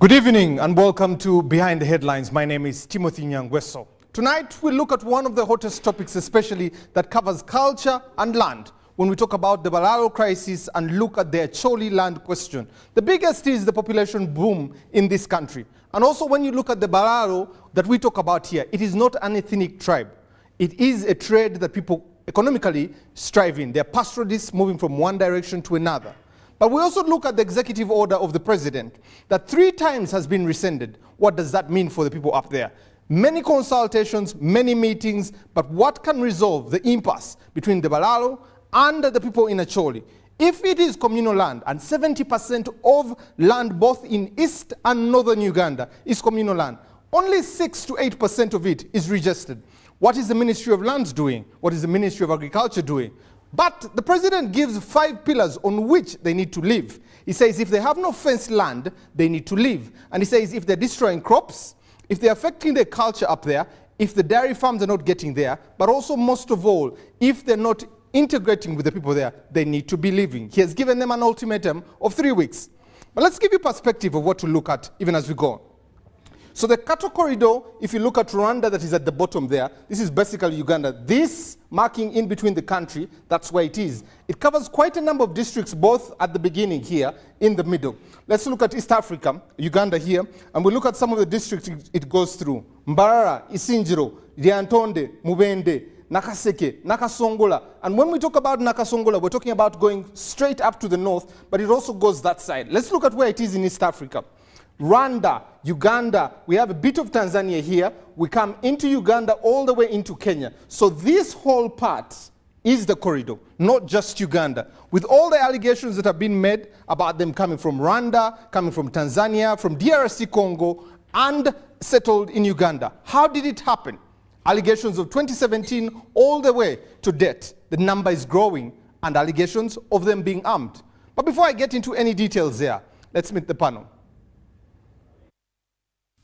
Good evening and welcome to Behind the Headlines. My name is Timothy Nyangweso. Tonight we look at one of the hottest topics, especially that covers culture and land, when we talk about the Balalo crisis and look at the Acholi land question. The biggest is the population boom in this country. And also when you look at the Balalo that we talk about here, it is not an ethnic tribe. It is a trade that people economically strive in. They're pastoralists moving from one direction to another. But we also look at the executive order of the president that 3 times has been rescinded. What does that mean for the people up there? Many consultations, many meetings, but what can resolve the impasse between the Balalo and the people in Acholi? If it is communal land, and 70% of land both in East and Northern Uganda is communal land, only 6 to 8% of it is registered. What is the Ministry of Lands doing? What is the Ministry of Agriculture doing? But the president gives 5 pillars on which they need to live. He says if they have no fenced land, they need to live. And he says if they're destroying crops, if they're affecting their culture up there, if the dairy farms are not getting there, but also most of all, if they're not integrating with the people there, they need to be living. He has given them an ultimatum of 3 weeks. But let's give you perspective of what to look at even as we go. So the cattle corridor, if you look at Rwanda that is at the bottom there, this is basically Uganda. This marking in between the country, that's where it is. It covers quite a number of districts, both at the beginning here, in the middle. Let's look at East Africa, Uganda here, and we'll look at some of the districts it goes through. Mbarara, Isinjiro, Lyantonde, Mubende, Nakaseke, Nakasongola. And when we talk about Nakasongola, we're talking about going straight up to the north, but it also goes that side. Let's look at where it is in East Africa. Rwanda, Uganda, we have a bit of Tanzania here. We come into Uganda all the way into Kenya. So this whole part is the corridor, not just Uganda. With all the allegations that have been made about them coming from Rwanda, coming from Tanzania, from DRC Congo, and settled in Uganda. How did it happen? Allegations of 2017 all the way to date. The number is growing, and allegations of them being armed. But before I get into any details there, let's meet the panel.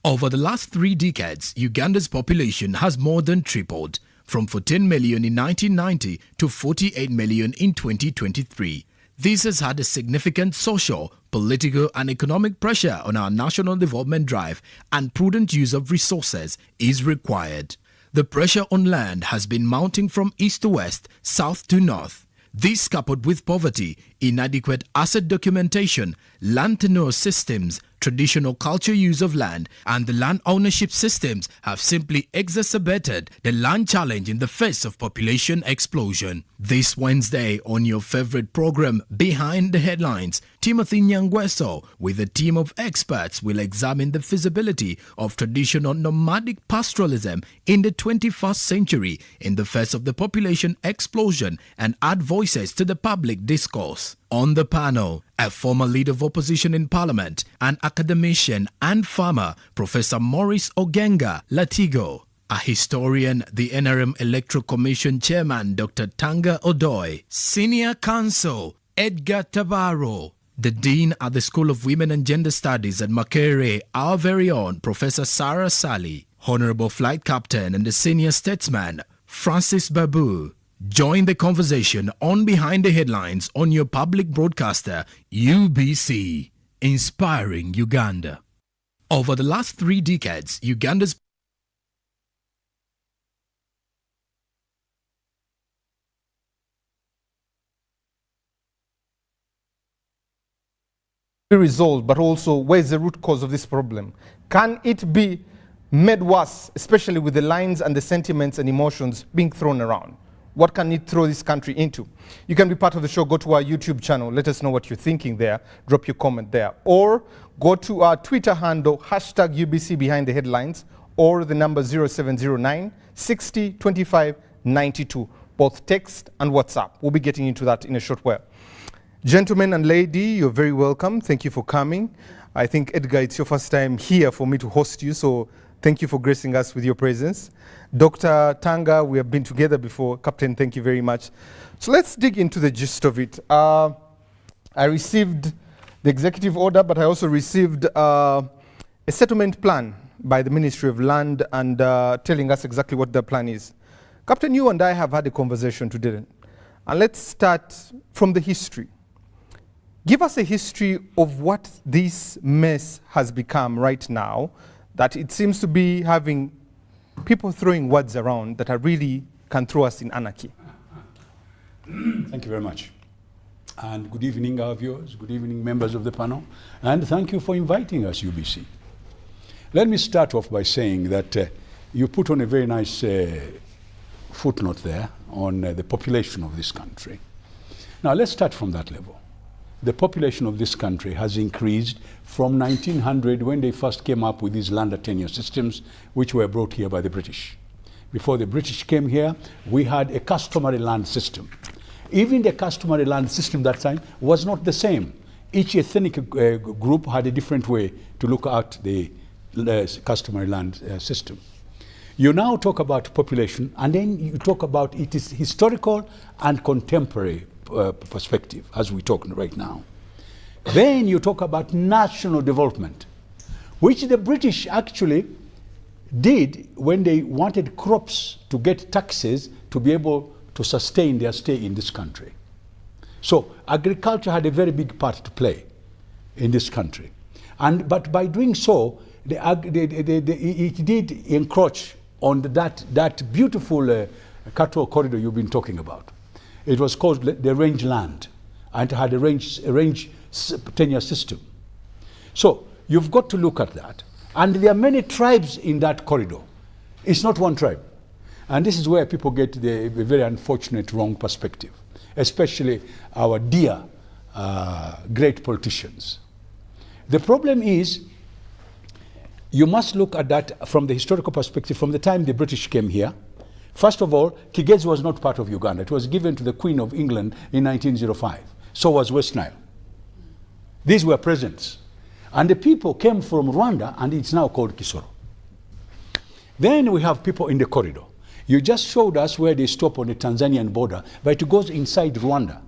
Over the last 3 decades, Uganda's population has more than tripled, from 14 million in 1990 to 48 million in 2023. This has had a significant social, political and economic pressure on our national development drive, and prudent use of resources is required. The pressure on land has been mounting from east to west, south to north. This, coupled with poverty, inadequate asset documentation, land tenure systems, traditional culture use of land, and the land ownership systems have simply exacerbated the land challenge in the face of population explosion. This Wednesday on your favorite program, Behind the Headlines, Timothy Nyangweso with a team of experts will examine the feasibility of traditional nomadic pastoralism in the 21st century in the face of the population explosion and add voices to the public discourse. On the panel, a former leader of opposition in parliament, an academician and farmer, Professor Maurice Ogenga Latigo, a historian, the NRM Electoral Commission Chairman Dr. Tanga Odoi, Senior Counsel Edgar Tabaro, the Dean at the School of Women and Gender Studies at Makerere, our very own Professor Sarah Sally, Honorable Flight Captain and the Senior Statesman Francis Babu. Join the conversation on Behind the Headlines on your public broadcaster, UBC, inspiring Uganda. Over the last 3 decades, Uganda's be resolved, but also where's the root cause of this problem? Can it be made worse, especially with the lines and the sentiments and emotions being thrown around? What can it throw this country into? You can be part of the show. Go to our YouTube channel. Let us know what you're thinking there. Drop your comment there. Or go to our Twitter handle, hashtag UBC Behind the Headlines, or the number 0709 60 25 92. Both text and WhatsApp. We'll be getting into that in a short while. Gentlemen and lady, you're very welcome. Thank you for coming. I think, Edgar, it's your first time here for me to host you, so thank you for gracing us with your presence. Dr. Tanga, we have been together before. Captain, thank you very much. So let's dig into the gist of it. I received the executive order, but I also received a settlement plan by the Ministry of Land and telling us exactly what the plan is. Captain, you and I have had a conversation today. And let's start from the history. Give us a history of what this mess has become right now, that it seems to be having people throwing words around that are really can throw us in anarchy. Thank you very much. And good evening, our viewers. Good evening, members of the panel. And thank you for inviting us, UBC. Let me start off by saying that you put on a very nice footnote there on the population of this country. Now, let's start from that level. The population of this country has increased from 1900, when they first came up with these land tenure systems, which were brought here by the British. Before the British came here, we had a customary land system. Even the customary land system that time was not the same. Each ethnic group had a different way to look at the customary land system. You now talk about population, and then you talk about it is historical and contemporary perspective, as we talk right now. Then you talk about national development, which the British actually did when they wanted crops to get taxes to be able to sustain their stay in this country. So agriculture had a very big part to play in this country. But by doing so, it did encroach on that beautiful cattle corridor you've been talking about. It was called the range land, and it had a range tenure system. So you've got to look at that. And there are many tribes in that corridor. It's not one tribe. And this is where people get the very unfortunate wrong perspective, especially our dear great politicians. The problem is, you must look at that from the historical perspective from the time the British came here. First of all, Kigezi was not part of Uganda. It was given to the Queen of England in 1905. So was West Nile. These were presents. And the people came from Rwanda, and it's now called Kisoro. Then we have people in the corridor. You just showed us where they stop on the Tanzanian border, but it goes inside Rwanda.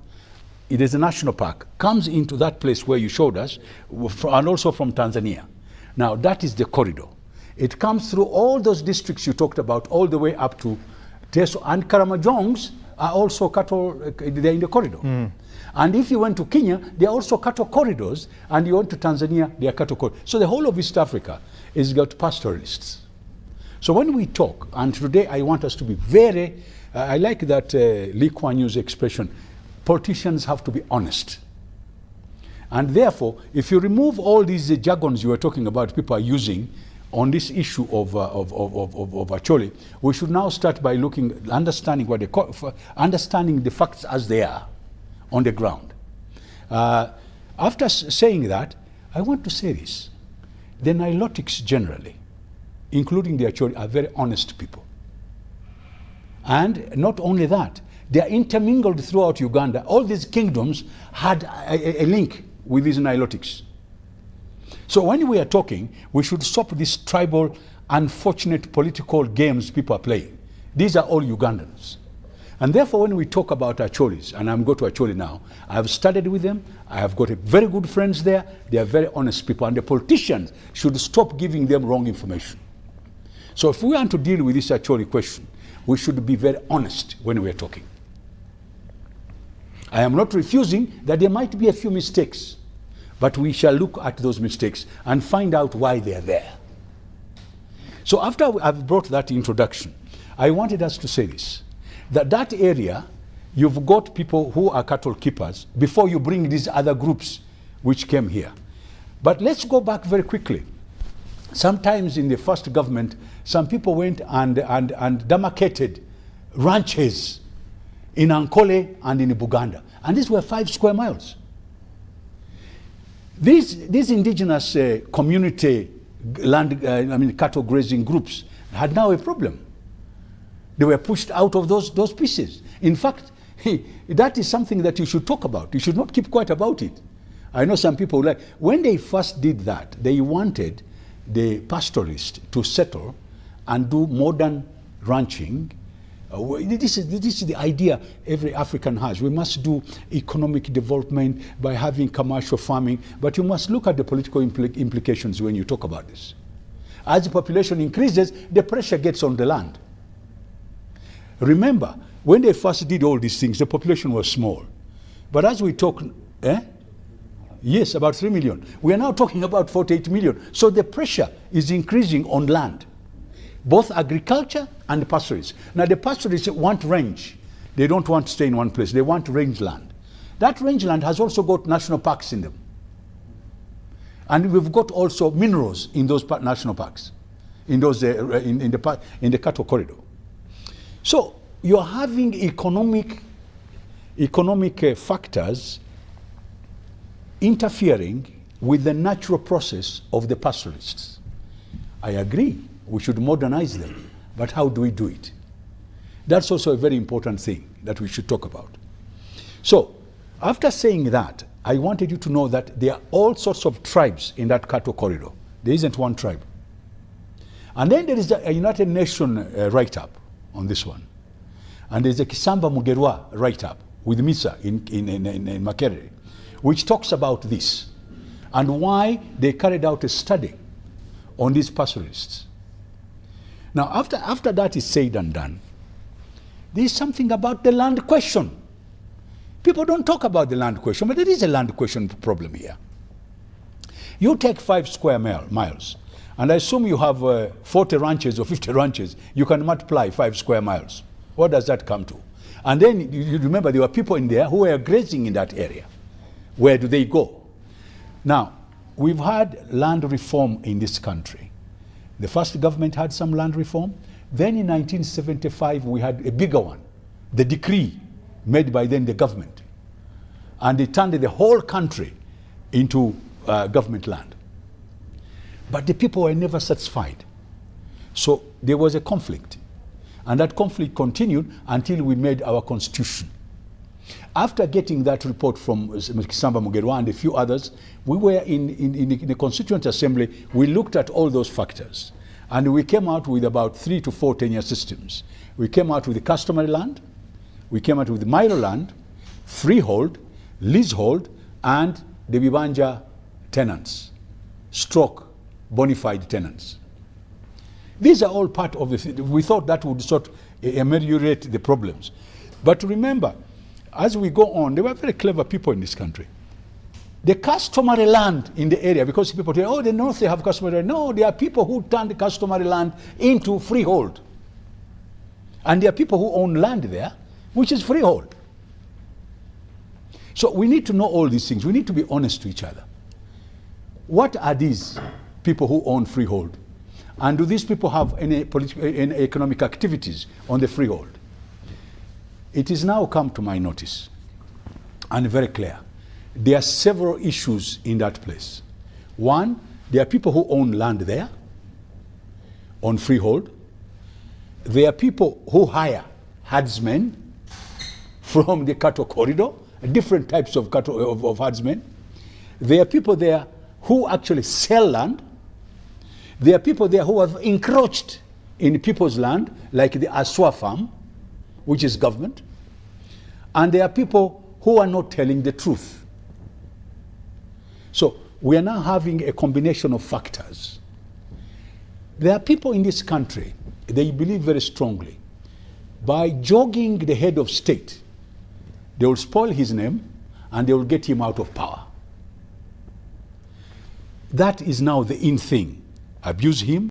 It is a national park, comes into that place where you showed us, and also from Tanzania. Now, that is the corridor. It comes through all those districts you talked about, all the way up to Teso. And Karamajongs are also cattle, they're in the corridor. And if you went to Kenya, there are also cattle corridors, and you went to Tanzania, there are cattle corridors. So the whole of East Africa is got pastoralists. So when we talk, and today I want us to be very, I like that Lee Kuan Yew's expression, politicians have to be honest. And therefore, if you remove all these jargons you were talking about, people are using on this issue of Acholi, we should now start by understanding understanding the facts as they are on the ground. After saying that, I want to say this. The Nilotics generally, including the Acholi, are very honest people. And not only that, they are intermingled throughout Uganda. All these kingdoms had a link with these Nilotics. So when we are talking, we should stop these tribal, unfortunate political games people are playing. These are all Ugandans. And therefore, when we talk about Acholis, and I'm going to Acholi now, I have studied with them, I have got very good friends there, they are very honest people, and the politicians should stop giving them wrong information. So if we want to deal with this Acholi question, we should be very honest when we are talking. I am not refusing that there might be a few mistakes, but we shall look at those mistakes and find out why they are there. So after I've brought that introduction, I wanted us to say this, that area, you've got people who are cattle keepers before you bring these other groups which came here. But let's go back very quickly. Sometimes in the first government, some people went and demarcated ranches in Ankole and in Buganda. And these were 5 square miles. These indigenous community land, cattle grazing groups had now a problem. They were pushed out of those pieces. In fact, that is something that you should talk about. You should not keep quiet about it. I know some people when they first did that, they wanted the pastoralists to settle and do modern ranching. This is the idea every African has. We must do economic development by having commercial farming, but you must look at the political implications when you talk about this. As the population increases, the pressure gets on the land. Remember, when they first did all these things, the population was small. But as we talk, Yes, about 3 million. We are now talking about 48 million. So the pressure is increasing on land, both agriculture and pastoralists. Now the pastoralists want range. They don't want to stay in one place. They want rangeland. That rangeland has also got national parks in them. And we've got also minerals in those national parks, in those in the cattle corridor. So you're having economic factors interfering with the natural process of the pastoralists. I agree, we should modernize them, but how do we do it? That's also a very important thing that we should talk about. So, after saying that, I wanted you to know that there are all sorts of tribes in that cattle corridor. There isn't one tribe. And then there is a United Nations write-up on this one. And there's a Kisamba Mugerwa write-up with MISA in Makerere, which talks about this and why they carried out a study on these pastoralists. Now, after that is said and done, there is something about the land question. People don't talk about the land question, but there is a land question problem here. You take 5 square miles, and I assume you have 40 ranches or 50 ranches, you can multiply 5 square miles. What does that come to? And then you remember there were people in there who were grazing in that area. Where do they go? Now, we've had land reform in this country. The first government had some land reform. Then in 1975, we had a bigger one, the decree made by then the government. And it turned the whole country into government land. But the people were never satisfied. So there was a conflict. And that conflict continued until we made our constitution. After getting that report from Kisamba Mugerwa and a few others, we were in the Constituent Assembly, we looked at all those factors. And we came out with about 3 to 4 tenure systems. We came out with the customary land, we came out with the minor land, freehold, leasehold, and the Bibanja tenants, stroke bona fide tenants. These are all part of the thing. We thought that would sort of ameliorate the problems. But remember, as we go on, there were very clever people in this country. The customary land in the area, because people say, oh, the north they have customary land. No, there are people who turn the customary land into freehold. And there are people who own land there, which is freehold. So we need to know all these things. We need to be honest to each other. What are these people who own freehold? And do these people have any political, any economic activities on the freehold? It is now come to my notice, and very clear. There are several issues in that place. One, there are people who own land there, on freehold. There are people who hire herdsmen from the cattle corridor, different types of cattle of herdsmen. There are people there who actually sell land. There are people there who have encroached in people's land, like the Aswa farm, which is government. And there are people who are not telling the truth. So we are now having a combination of factors. There are people in this country, they believe very strongly, by jogging the head of state, they will spoil his name and they will get him out of power. That is now the in thing. Abuse him,